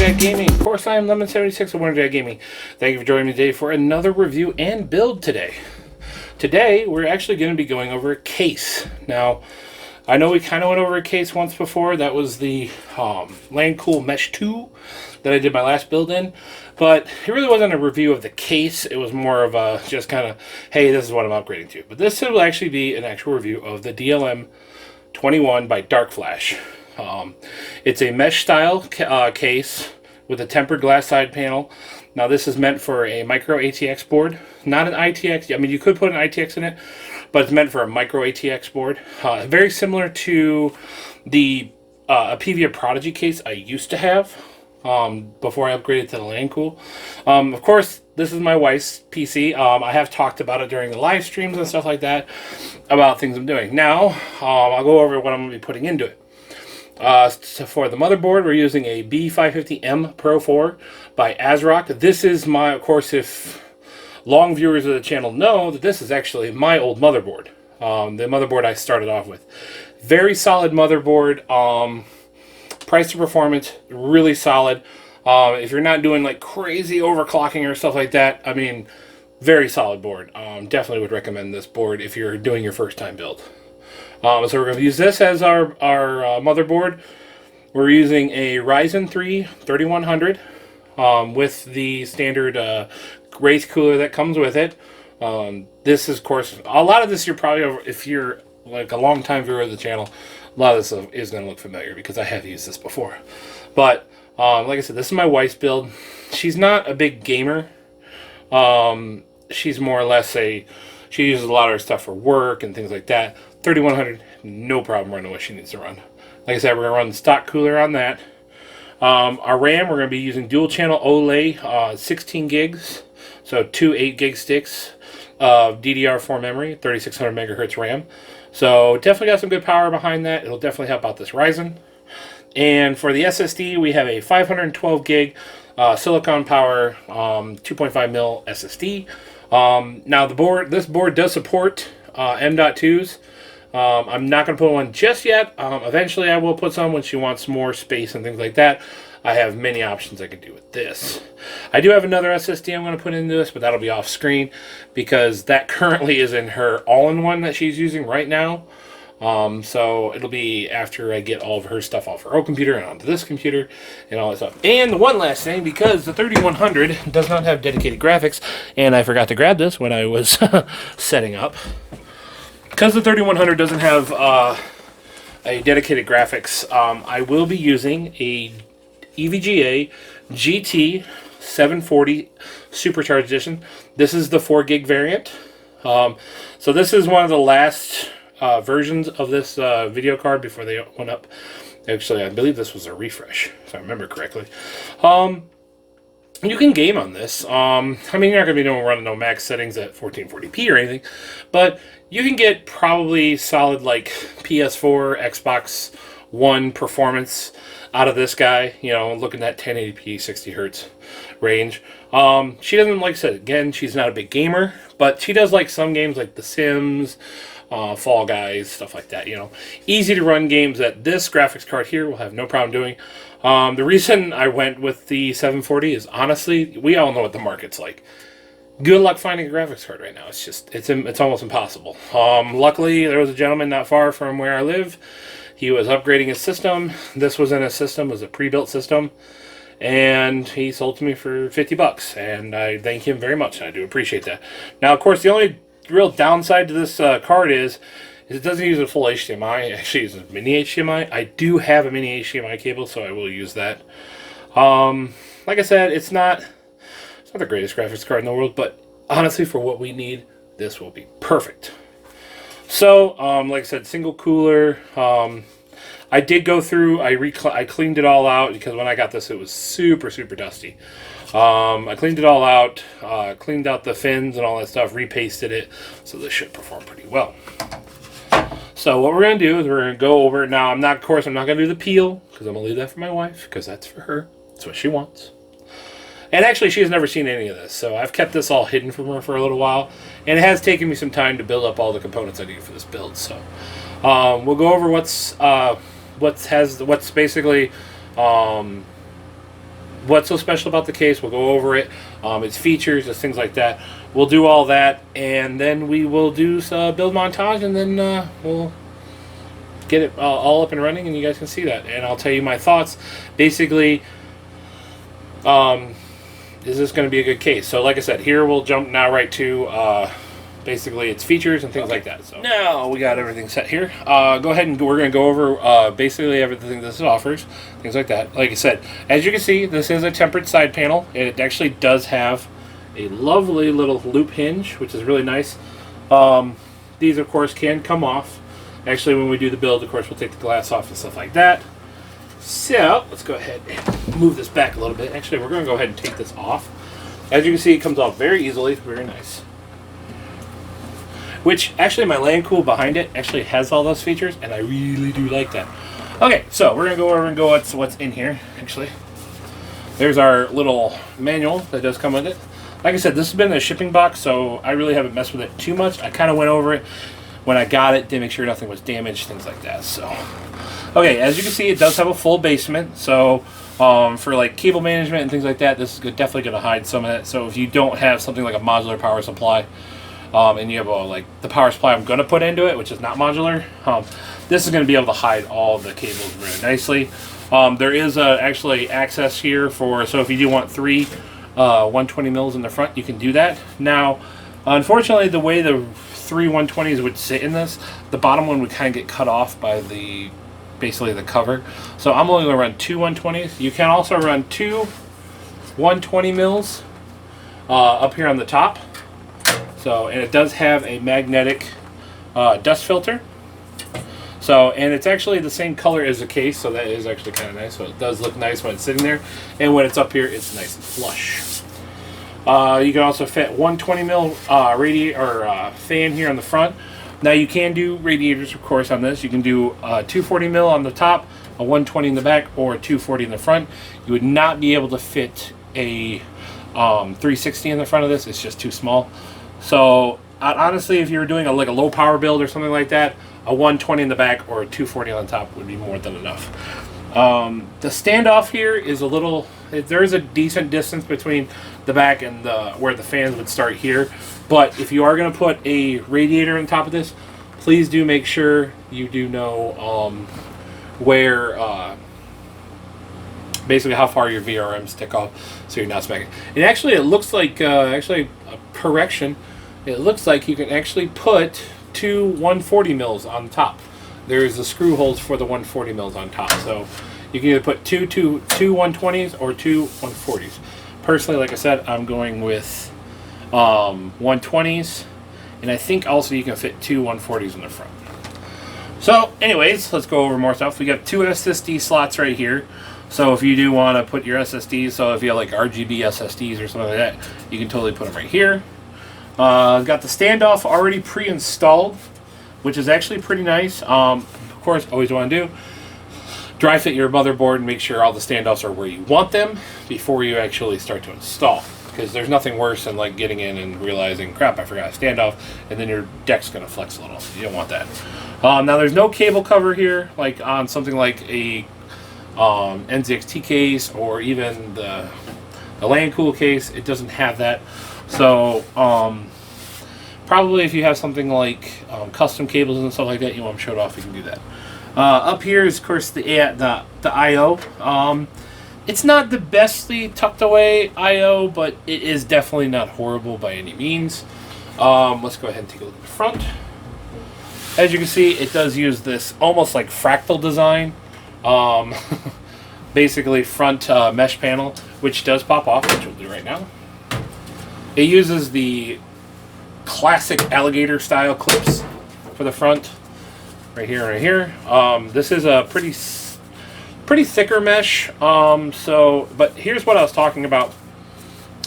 Jack Gaming. Of course, I am Lemon76 of Wonder Jack Gaming. Thank you for joining me today for another review and build today. Today, we're actually going to be going over a case. Now, I know we kind of went over a case once before. That was the Landcool Mesh 2 that I did my last build in. But it really wasn't a review of the case. It was more of a just kind of, hey, this is what I'm upgrading to. But this will actually be an actual review of the DLM21 by Dark Flash. It's a mesh style case with a tempered glass side panel. Now this is meant for a micro ATX board, not an ITX. I mean, you could put an ITX in it, but it's meant for a micro ATX board. Very similar to the Apivia Prodigy case I used to have before I upgraded to the Landcool. Of course, this is my wife's PC. I have talked about it during the live streams and stuff like that about things I'm doing. Now, I'll go over what I'm going to be putting into it. So for the motherboard, we're using a B550M Pro 4 by ASRock. This is my, of course, if long viewers of the channel know that this is actually my old motherboard. The motherboard I started off with. Very solid motherboard. Price to performance, really solid. If you're not doing like crazy overclocking or stuff like that, I mean, very solid board. Definitely would recommend this board if you're doing your first time build. So we're going to use this as our motherboard. We're using a Ryzen 3 3100 with the standard race cooler that comes with it. This is, of course, a lot of this you're probably, if you're like a long time viewer of the channel, a lot of this is going to look familiar because I have used this before. But like I said, this is my wife's build. She's not a big gamer. She's more or less she uses a lot of her stuff for work and things like that. 3100, no problem running what she needs to run. Like I said, we're going to run the stock cooler on that. Our RAM, we're going to be using dual channel OLE, 16 gigs. So two 8 gig sticks of DDR4 memory, 3600 megahertz RAM. So definitely got some good power behind that. It'll definitely help out this Ryzen. And for the SSD, we have a 512 gig Silicon Power 2.5 mil SSD. Now this board does support M.2s. I'm not going to put one just yet. Eventually I will put some when she wants more space and things like that. I have many options I could do with this. I do have another SSD I'm going to put into this, but that'll be off screen because that currently is in her all-in-one that she's using right now. So it'll be after I get all of her stuff off her old computer and onto this computer and all that stuff. And one last thing, because the 3100 does not have dedicated graphics, and I forgot to grab this when I was setting up. Because the 3100 doesn't have a dedicated graphics, I will be using a EVGA GT 740 Supercharged Edition. This is the 4 gig variant. So this is one of the last versions of this video card before they went up. Actually, I believe this was a refresh, if I remember correctly. You can game on this. I mean, you're not going to be running no max settings at 1440p or anything, but you can get probably solid like PS4, Xbox One performance out of this guy. You know, looking at 1080p, 60 hertz range. She doesn't, like I said, again, she's not a big gamer, but she does like some games like The Sims, Fall Guys, stuff like that. You know, easy to run games that this graphics card here will have no problem doing. The reason I went with the 740 is, honestly, we all know what the market's like. Good luck finding a graphics card right now. It's just, it's almost impossible. Luckily, there was a gentleman not far from where I live. He was upgrading his system. This was in a system, it was a pre-built system. And he sold to me for 50 bucks. And I thank him very much. And I do appreciate that. Now, of course, the only real downside to this card is it doesn't use a full HDMI. It actually uses mini HDMI. I do have a mini HDMI cable, so I will use that. Like I said, it's not the greatest graphics card in the world, but honestly, for what we need, this will be perfect. So, like I said, single cooler. I did go through, I cleaned it all out because when I got this, it was super, super dusty. I cleaned it all out, cleaned out the fins and all that stuff, repasted it, so this should perform pretty well. So what we're going to do is we're going to go over, now of course I'm not going to do the peel, because I'm going to leave that for my wife, because that's for her, that's what she wants. And actually she has never seen any of this, so I've kept this all hidden from her for a little while, and it has taken me some time to build up all the components I need for this build, so. We'll go over what's basically what's so special about the case. We'll go over it, its features, its things like that. We'll do all that, and then we will do build montage, and then we'll get it all up and running, and you guys can see that. And I'll tell you my thoughts. Basically, is this going to be a good case? So like I said, here we'll jump now right to basically its features and things like that. So now we got everything set here. Go ahead and we're going to go over basically everything this offers, things like that. Like I said, as you can see, this is a tempered side panel. It actually does have a lovely little loop hinge, which is really nice. These, of course, can come off. Actually, when we do the build, of course, we'll take the glass off and stuff like that. So let's go ahead and move this back a little bit. Actually, we're going to go ahead and take this off. As you can see, it comes off very easily. Very nice. Which, actually, my land cool behind it actually has all those features, and I really do like that. Okay, so we're going to go over and go what's in here, actually. There's our little manual that does come with it. Like I said, this has been a shipping box, so I really haven't messed with it too much. I kind of went over it when I got it, did make sure nothing was damaged, things like that. So, okay, as you can see, it does have a full basement. So, for like cable management and things like that, this is definitely going to hide some of that. So, if you don't have something like a modular power supply, and you have like the power supply I'm going to put into it, which is not modular, this is going to be able to hide all the cables really nicely. There is actually access here for, so if you do want 3 120 mils in the front, you can do that. Now, unfortunately, the way the 3 120s would sit in this, the bottom one would kind of get cut off by basically the cover. So I'm only going to run 2 120s. You can also run 2 120 mils up here on the top. So, and it does have a magnetic dust filter. So, and it's actually the same color as the case, so that is actually kind of nice. So it does look nice when it's sitting there, and when it's up here, it's nice and flush. You can also fit 120 mil radiator or fan here on the front. Now you can do radiators, of course, on this. You can do 240 mil on the top, a 120 in the back, or a 240 in the front. You would not be able to fit a 360 in the front of this. It's just too small. So honestly, if you were doing like a low power build or something like that, a 120 in the back or a 240 on top would be more than enough. The standoff here is a little, there is a decent distance between the back and where the fans would start here. But if you are going to put a radiator on top of this, please do make sure you do know where, basically how far your VRMs stick off, so you're not smacking. And actually, it looks like, actually, a correction, it looks like you can actually put 2 140 mils on top. There's the screw holes for the 140 mils on top. So you can either put two 120s or 2 140s. Personally, like I said, I'm going with 120s. And I think also you can fit 2 140s in the front. So anyways, let's go over more stuff. We got 2 SSD slots right here. So if you do want to put your SSDs, so if you have like RGB SSDs or something like that, you can totally put them right here. Got the standoff already pre-installed, which is actually pretty nice. Of course, always want to do, dry fit your motherboard and make sure all the standoffs are where you want them before you actually start to install. Because there's nothing worse than like getting in and realizing, crap, I forgot a standoff, and then your deck's going to flex a little. You don't want that. Now there's no cable cover here, like on something like a NZXT case or even the LAN cool case. It doesn't have that. So probably if you have something like custom cables and stuff like that, you want them showed off, you can do that. Up here is, of course, the I/O. It's not the bestly tucked away I/O, but it is definitely not horrible by any means. Let's go ahead and take a look at the front. As you can see, it does use this almost like fractal design. Basically front mesh panel, which does pop off, which we'll do right now. It uses the classic alligator style clips for the front, right here, right here. This is a pretty thicker mesh. But here's what I was talking about.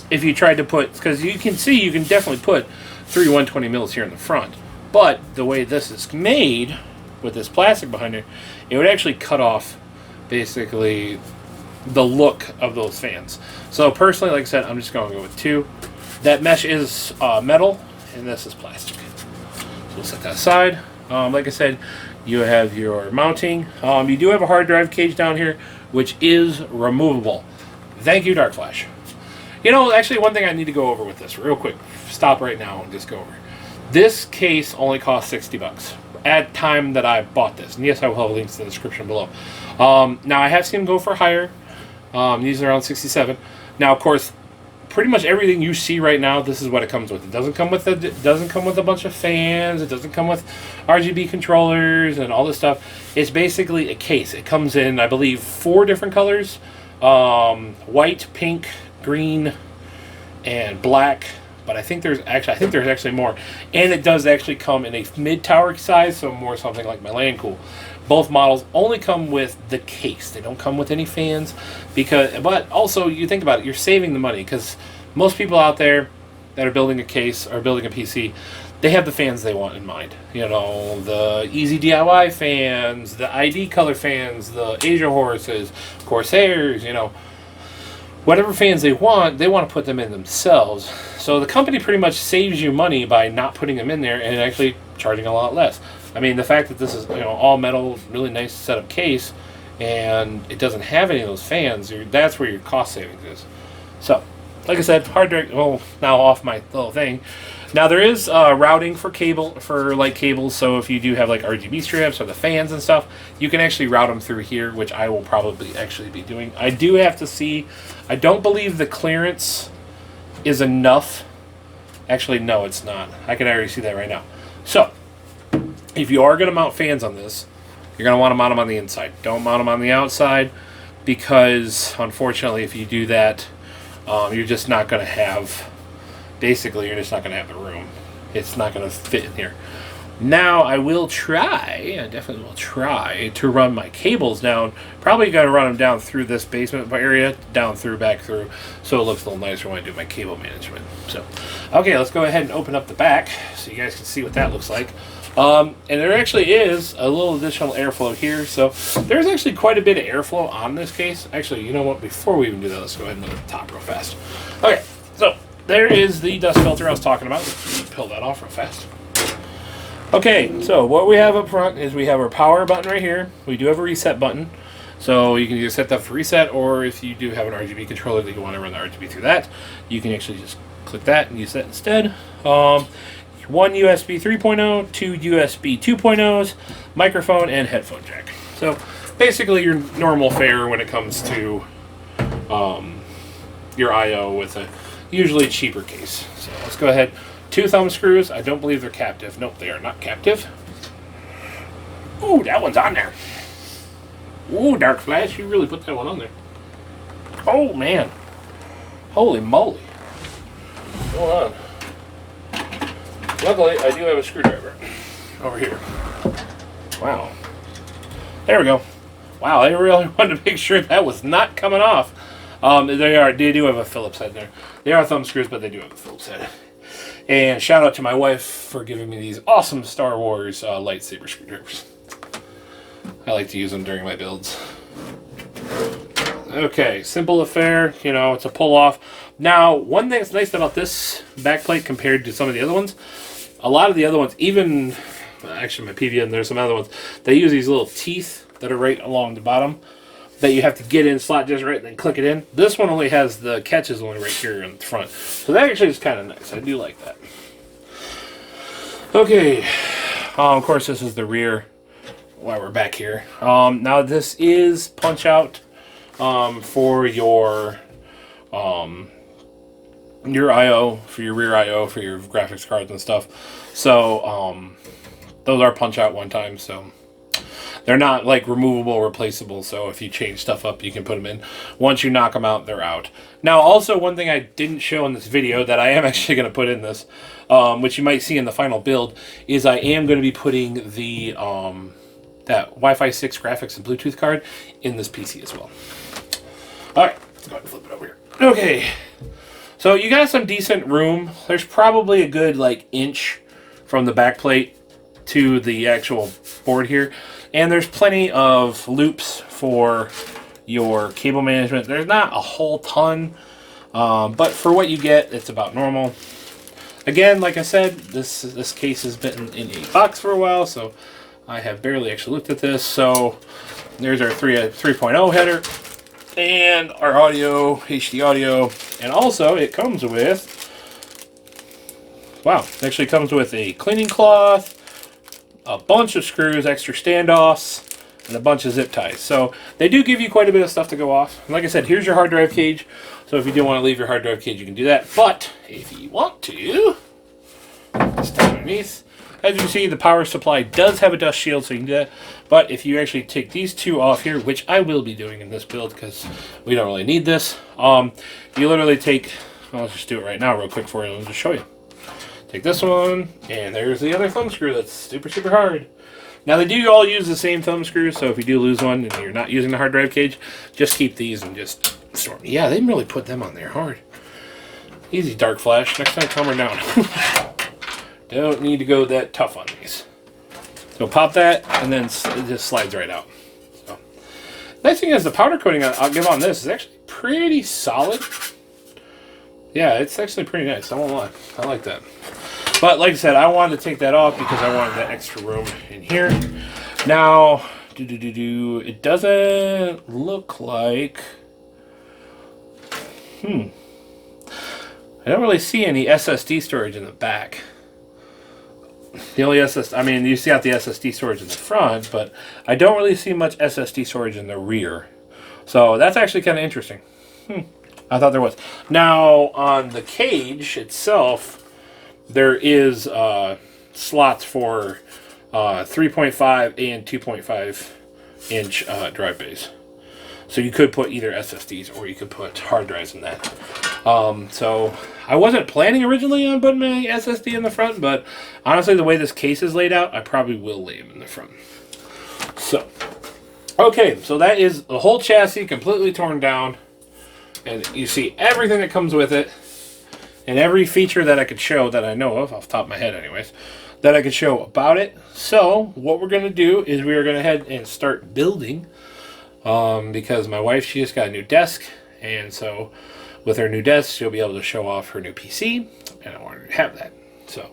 If you tried to put, because you can see you can definitely put 3 120 mils here in the front, but the way this is made with this plastic behind it, it would actually cut off basically the look of those fans. So personally, like I said, I'm just going to go with 2. That mesh is metal, and this is plastic. So we'll set that aside. Like I said, you have your mounting. You do have a hard drive cage down here, which is removable. Thank you, Dark Flash. You know, actually, one thing I need to go over with this real quick. Stop right now and just go over. This case only cost $60 at time that I bought this. And yes, I will have links in the description below. Now, I have seen them go for higher. These are around 67. Now, of course, pretty much everything you see right now, this is what it comes with. It doesn't come with a bunch of fans. It doesn't come with RGB controllers and all this stuff. It's basically a case. It comes in, I believe, 4 different colors: white, pink, green, and black. But I think there's actually more. And it does actually come in a mid-tower size, so more something like my Land Cool. Both models only come with the case. They don't come with any fans. But also, you think about it, you're saving the money, because most people out there that are building a case or building a PC, they have the fans they want in mind. You know, the Easy DIY fans, the ID color fans, the Asia Horses, Corsairs, you know. Whatever fans they want to put them in themselves. So the company pretty much saves you money by not putting them in there and actually charging a lot less. I mean, the fact that this is, you know, all metal, really nice setup case, and it doesn't have any of those fans, that's where your cost savings is. So, like I said, hard to, well, now off my little thing. Now there is routing for light cables, so if you do have like RGB strips or the fans and stuff, you can actually route them through here, which I will probably actually be doing. I do have to see, I don't believe the clearance is enough. Actually, no, it's not. I can already see that right now. So, if you are going to mount fans on this, you're going to want to mount them on the inside. Don't mount them on the outside, because unfortunately, if you do that, you're just not going to have... Basically, you're just not going to have the room. It's not going to fit in here. Now, I definitely will try to run my cables down. Probably going to run them down through this basement area, back through, so it looks a little nicer when I do my cable management. So, okay, let's go ahead and open up the back so you guys can see what that looks like. And there actually is a little additional airflow here, so there's actually quite a bit of airflow on this case. Actually, you know what, before we even do that, let's go ahead and look at the top real fast. Okay, so there is the dust filter I was talking about. Let's peel that off real fast. Okay, so what we have up front is we have our power button right here. We do have a reset button, so you can either set that for reset, or if you do have an RGB controller that you want to run the RGB through that, you can actually just click that and use that instead. One USB 3.0, 2 USB 2.0s, microphone, and headphone jack. So basically your normal fare when it comes to your I/O with a usually cheaper case. So let's go ahead. 2 thumb screws. I don't believe they're captive. Nope, they are not captive. Ooh, that one's on there. Ooh, Dark Flash, you really put that one on there. Oh, man. Holy moly. Hold on. Luckily, I do have a screwdriver over here. Wow. There we go. Wow, I really wanted to make sure that was not coming off. They do have a Phillips head there. They are thumb screws, but they do have a Phillips head. And shout out to my wife for giving me these awesome Star Wars lightsaber screwdrivers. I like to use them during my builds. Okay, simple affair. You know, it's a pull off. Now, one thing that's nice about this backplate compared to some of the other ones, a lot of the other ones, even actually my PVM, there's some other ones, they use these little teeth that are right along the bottom that you have to get in, slot just right, and then click it in. This one only has the catches only right here in the front. So that actually is kind of nice. I do like that. Okay. Of course, this is the rear while we're back here. Now, this is punch out for your I/O, for your rear I/O, for your graphics cards and stuff. So, those are punch out one time, so they're not like removable, replaceable, so if you change stuff up, you can put them in. Once you knock them out, they're out. Now, also, one thing I didn't show in this video that I am actually going to put in this, which you might see in the final build, is I am going to be putting the that Wi-Fi 6 graphics and Bluetooth card in this PC as well. Alright, let's go ahead and flip it over here. Okay, so you got some decent room. There's probably a good, like, inch from the back plate to the actual board here. And there's plenty of loops for your cable management. There's not a whole ton, but for what you get, it's about normal. Again, like I said, this case has been in a box for a while, so I have barely actually looked at this. So there's our 3.0 header. and our audio, HD audio, and also it comes with, wow, it actually comes with a cleaning cloth, a bunch of screws, extra standoffs, and a bunch of zip ties. So they do give you quite a bit of stuff to go off. And like I said, here's your hard drive cage. So if you do want to leave your hard drive cage, you can do that. But if you want to, just down underneath, as you can see, the power supply does have a dust shield, so you can do that. But if you actually take these two off here, which I will be doing in this build because we don't really need this, you literally take, well, I'll just do it right now real quick for you. I'll just show you. Take this one, and there's the other thumb screw that's super, super hard. Now, they do all use the same thumb screw, so if you do lose one and you're not using the hard drive cage, just keep these and just store them. Yeah, they didn't really put them on there hard. Easy, Dark Flash. Next time, calm her down. Don't need to go that tough on these. So pop that, and then it just slides right out. So, nice thing is the powder coating I'll give on this is actually pretty solid. Yeah, it's actually pretty nice. I won't lie. I like that. But like I said, I wanted to take that off because I wanted that extra room in here. Now, it doesn't look like... I don't really see any SSD storage in the back. The only SSD, I mean, you see out the SSD storage in the front, but I don't really see much SSD storage in the rear. So that's actually kind of interesting. I thought there was. Now, on the cage itself, there is slots for 3.5 and 2.5 inch drive bays. So you could put either SSDs or you could put hard drives in that. So I wasn't planning originally on putting my SSD in the front, but honestly, the way this case is laid out, I probably will lay them in the front. So, okay, so that is the whole chassis completely torn down. And you see everything that comes with it. And every feature that I could show, that I know of, off the top of my head anyways, that I could show about it. So, what we're going to do is we are going to head and start building. Because my wife, she just got a new desk. And so, with her new desk, she'll be able to show off her new PC. And I want her to have that. So,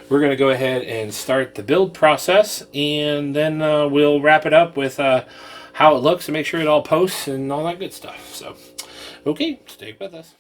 we're going to go ahead and start the build process. And then we'll wrap it up with how it looks and make sure it all posts and all that good stuff. So, okay, stay with us.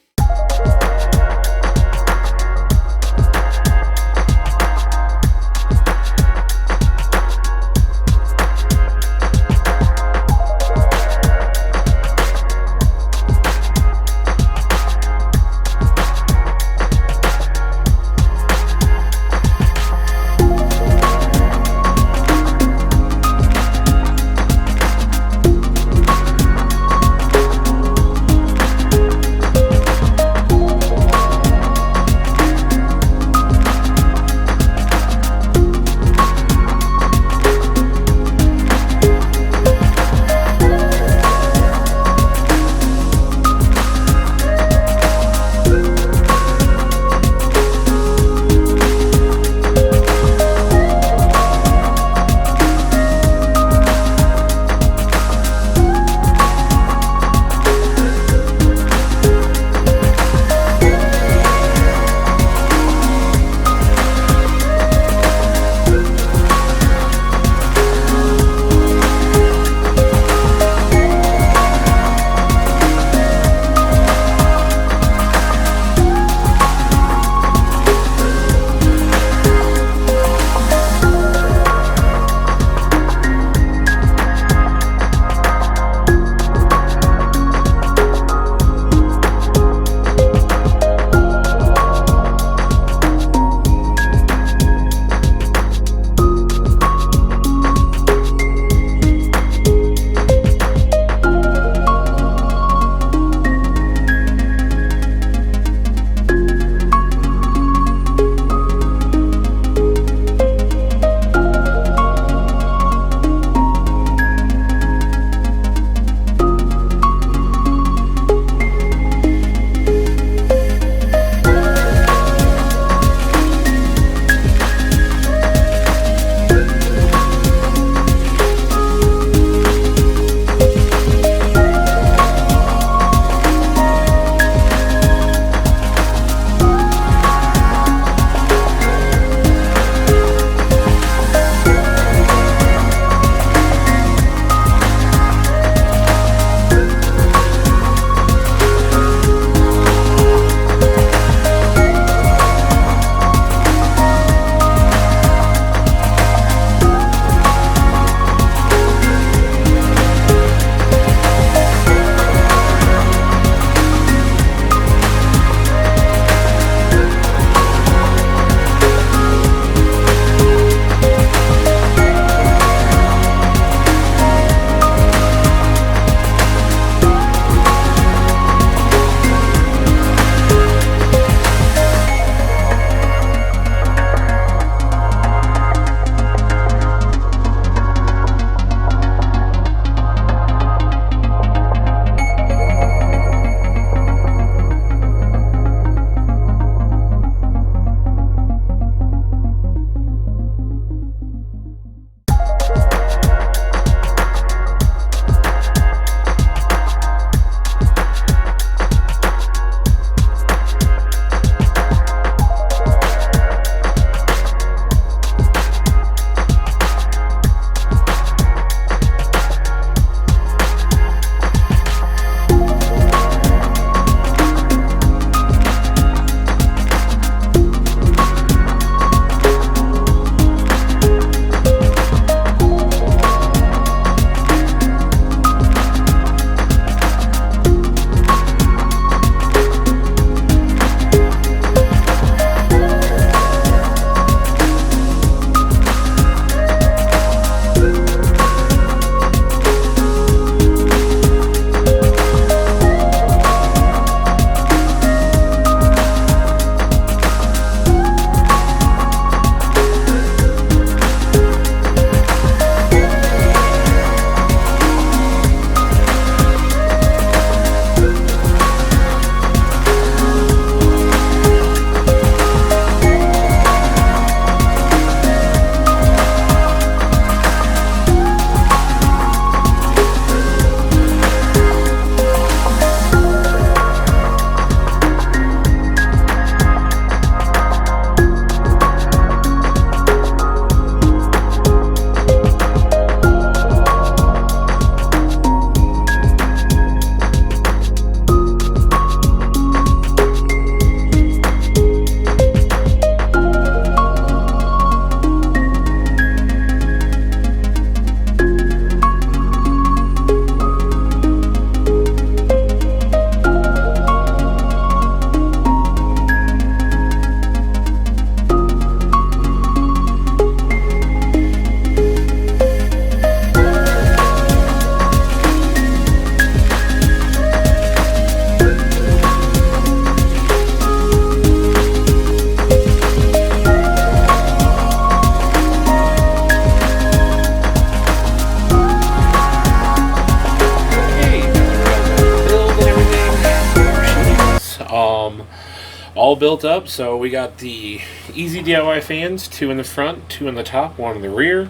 all built up. So we got the easy DIY fans, 2 in the front, 2 in the top, 1 in the rear.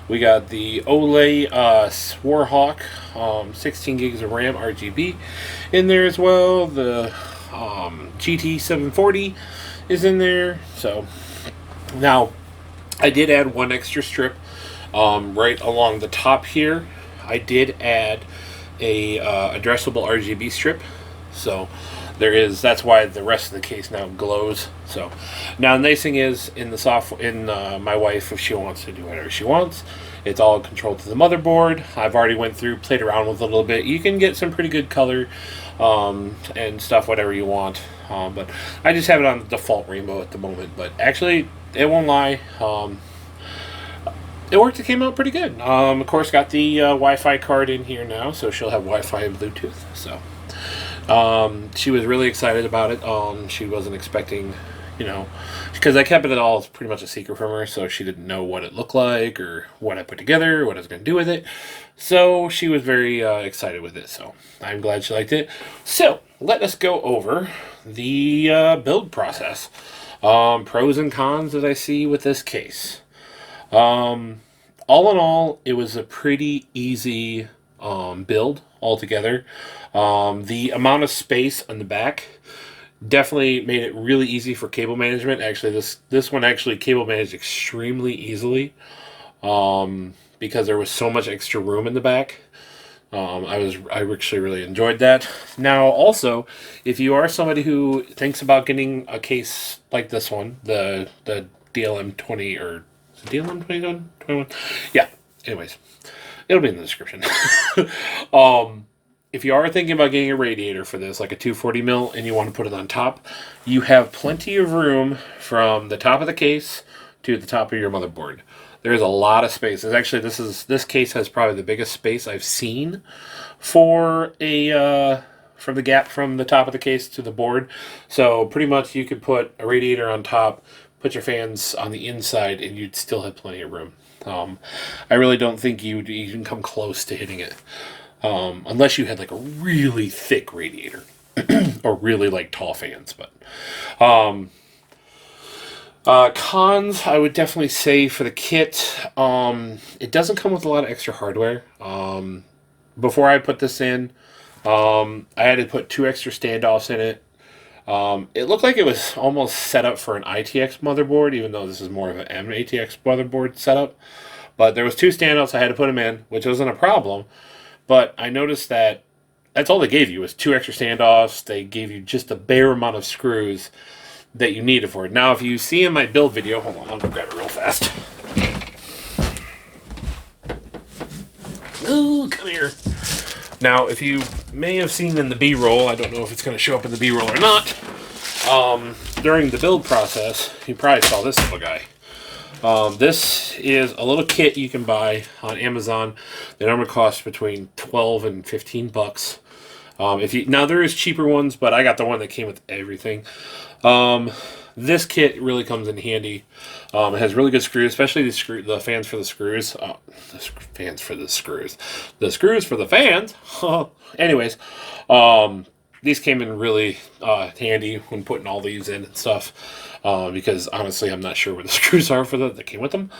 We got the Olay Warhawk 16 gigs of RAM RGB in there as well. The GT740 is in there. So now I did add 1 extra strip right along the top here. I did add a addressable RGB strip. So that's why the rest of the case now glows. So now the nice thing is in the my wife, if she wants to do whatever she wants, it's all controlled to the motherboard. I've already went through, played around with it a little bit. You can get some pretty good color and stuff, whatever you want. But I just have it on the default rainbow at the moment. But actually, it won't lie. It worked. It came out pretty good. Of course, got the Wi-Fi card in here now, so she'll have Wi-Fi and Bluetooth. So she was really excited about it. She wasn't expecting, because I kept it all pretty much a secret from her, so she didn't know what it looked like or what I put together, what I was going to do with it. So she was very excited with it. So I'm glad she liked it. So let us go over the build process. Pros and cons that I see with this case. All in all, it was a pretty easy build altogether. The amount of space on the back definitely made it really easy for cable management. Actually, this one actually cable managed extremely easily because there was so much extra room in the back. I actually really enjoyed that. Now, also, if you are somebody who thinks about getting a case like this one, the DLM20 or DLM21? Yeah. Anyways, it'll be in the description. If you are thinking about getting a radiator for this, like a 240 mil, and you want to put it on top, you have plenty of room from the top of the case to the top of your motherboard. There's a lot of space. Actually, this case has probably the biggest space I've seen for from the gap from the top of the case to the board. So pretty much you could put a radiator on top, put your fans on the inside, and you'd still have plenty of room. I really don't think you'd even come close to hitting it. Unless you had like a really thick radiator or really like tall fans. But cons, I would definitely say for the kit, it doesn't come with a lot of extra hardware. Before I put this in, I had to put 2 extra standoffs in it. It looked like it was almost set up for an ITX motherboard, even though this is more of an MATX motherboard setup. But there was 2 standoffs I had to put them in, which wasn't a problem. But I noticed that that's all they gave you was 2 extra standoffs. They gave you just the bare amount of screws that you needed for it. Now, if you see in my build video, hold on, I'll go grab it real fast. Ooh, come here. Now, if you may have seen in the B-roll, I don't know if it's going to show up in the B-roll or not, during the build process, you probably saw this little guy. This is a little kit you can buy on Amazon. They normally cost between 12 and 15 bucks. Now there is cheaper ones, but I got the one that came with everything. This kit really comes in handy. It has really good screws, especially the fans for the screws. The fans for the screws. The screws for the fans. Anyways, these came in really handy when putting all these in and stuff. Because honestly, I'm not sure where the screws are for that came with them.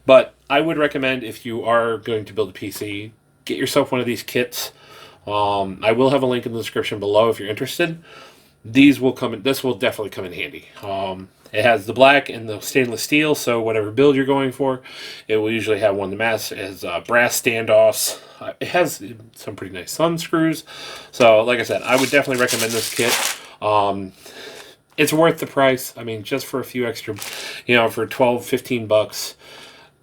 But I would recommend, if you are going to build a PC, get yourself one of these kits. I will have a link in the description below if you're interested. This will definitely come in handy. It has the black and the stainless steel, so whatever build you're going for, it will usually have one of the mass. It has brass standoffs. It has some pretty nice thumb screws. So, like I said, I would definitely recommend this kit. It's worth the price. I mean, just for a few extra, for 12, 15 bucks,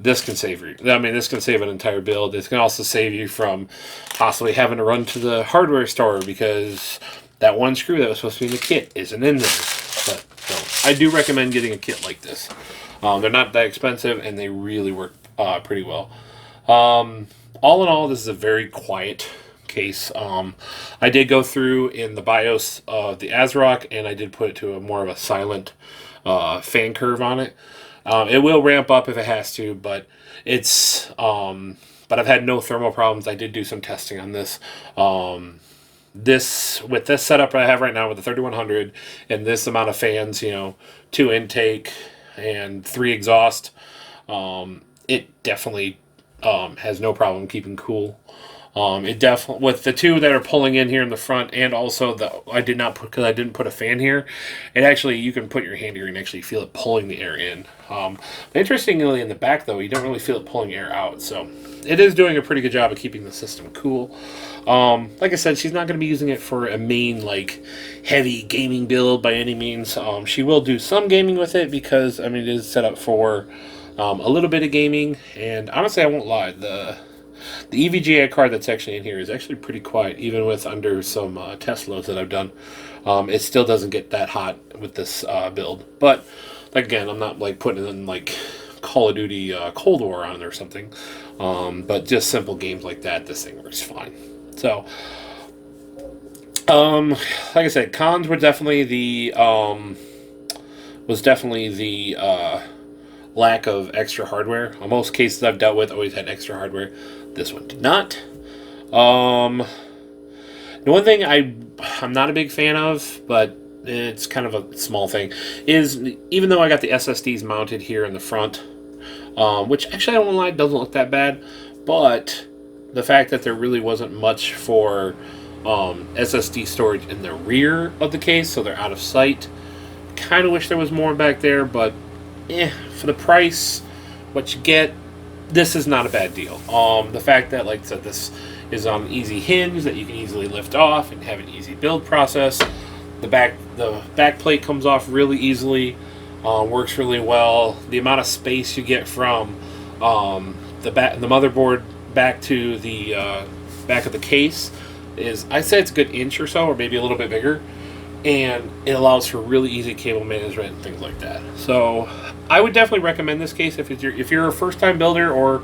this can save you. I mean, this can save an entire build. It can also save you from possibly having to run to the hardware store because that one screw that was supposed to be in the kit isn't in there. But I do recommend getting a kit like this. They're not that expensive, and they really work pretty well. All in all, this is a very quiet case. I did go through in the BIOS of the ASRock, and I did put it to a more of a silent fan curve on it. It will ramp up if it has to, but but I've had no thermal problems. I did do some testing on this. this with this setup I have right now with the 3100 and this amount of fans, 2 intake and 3 exhaust, it definitely has no problem keeping cool. It definitely, with the 2 that are pulling in here in the front, and also I didn't put a fan here. It actually, you can put your hand here and actually feel it pulling the air in. But interestingly, in the back though, you don't really feel it pulling air out. So it is doing a pretty good job of keeping the system cool. Like I said, she's not going to be using it for a main heavy gaming build by any means. She will do some gaming with it because it is set up for a little bit of gaming. And honestly, I won't lie, the EVGA card that's actually in here is actually pretty quiet, even with under some test loads that I've done. It still doesn't get that hot with this build. But, again, I'm not putting in Call of Duty Cold War on or something. But just simple games like that, this thing works fine. So, like I said, cons were definitely the lack of extra hardware. Most cases I've dealt with always had extra hardware. This one did not. The one thing I'm not a big fan of, but it's kind of a small thing, is even though I got the SSDs mounted here in the front, which actually I don't lie, doesn't look that bad, but the fact that there really wasn't much for SSD storage in the rear of the case, so they're out of sight. Kind of wish there was more back there, but for the price, what you get, this is not a bad deal. The fact that, like I said, this is on an easy hinge that you can easily lift off and have an easy build process. The back plate comes off really easily, works really well. The amount of space you get from the motherboard back to the back of the case is, I'd say it's a good inch or so, or maybe a little bit bigger. And it allows for really easy cable management and things like that. So I would definitely recommend this case if you're a first-time builder or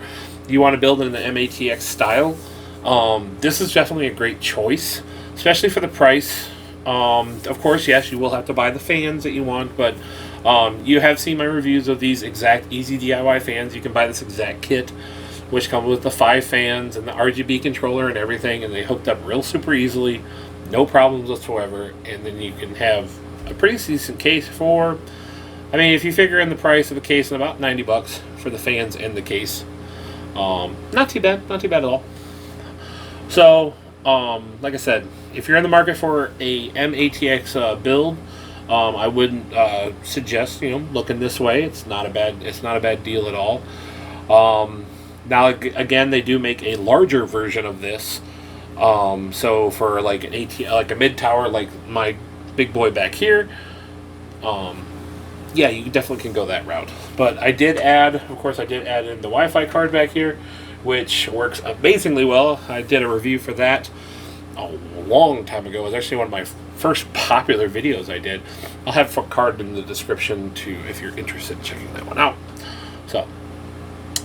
you want to build in the MATX style. This is definitely a great choice, especially for the price. Of course, yes, you will have to buy the fans that you want, but you have seen my reviews of these exact easy DIY fans. You can buy this exact kit, which comes with the 5 fans and the RGB controller and everything, and they hooked up real super easily. No problems whatsoever, and then you can have a pretty decent case for, if you figure in the price of the case, in about $90 for the fans and the case. Not too bad at all. So, like I said, if you're in the market for a MATX build, I wouldn't suggest looking this way. It's not a bad deal at all. Now again, they do make a larger version of this. So for an a mid tower like my big boy back here, yeah, you definitely can go that route. But I did add in the Wi-Fi card back here, which works amazingly well. I did a review for that a long time ago. It was actually one of my first popular videos I did. I'll have a card in the description if you're interested in checking that one out. So,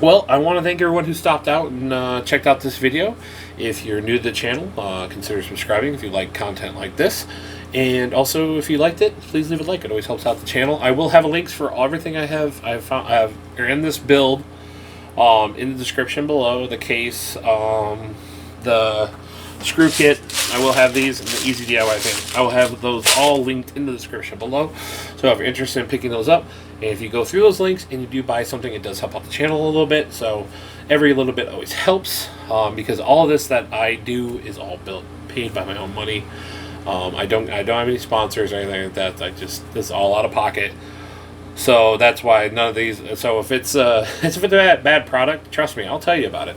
well, I want to thank everyone who stopped out and checked out this video. If you're new to the channel, consider subscribing if you like content like this. And also, if you liked it, please leave a like. It always helps out the channel. I will have links for everything I have in this build in the description below. The case, the screw kit, I will have these, and the easy DIY fan. I will have those all linked in the description below. So if you're interested in picking those up, and if you go through those links and you do buy something, it does help out the channel a little bit. So every little bit always helps, because all of this that I do is all paid by my own money. I don't have any sponsors or anything like that. This is all out of pocket. So that's why none of these. So if it's a bad product, trust me, I'll tell you about it.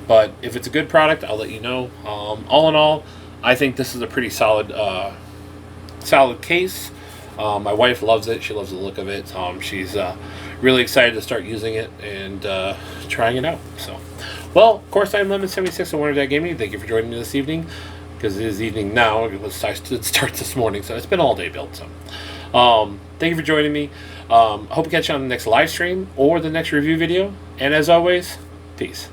But if it's a good product, I'll let you know. All in all, I think this is a pretty solid case. My wife loves it. She loves the look of it. She's really excited to start using it and trying it out. So, well, of course, I'm Lemon76 of Wonder Dad Gaming. Thank you for joining me this evening, because it is evening now. It starts this morning, so it's been all day built. So, thank you for joining me. Hope to catch you on the next live stream or the next review video. And as always, peace.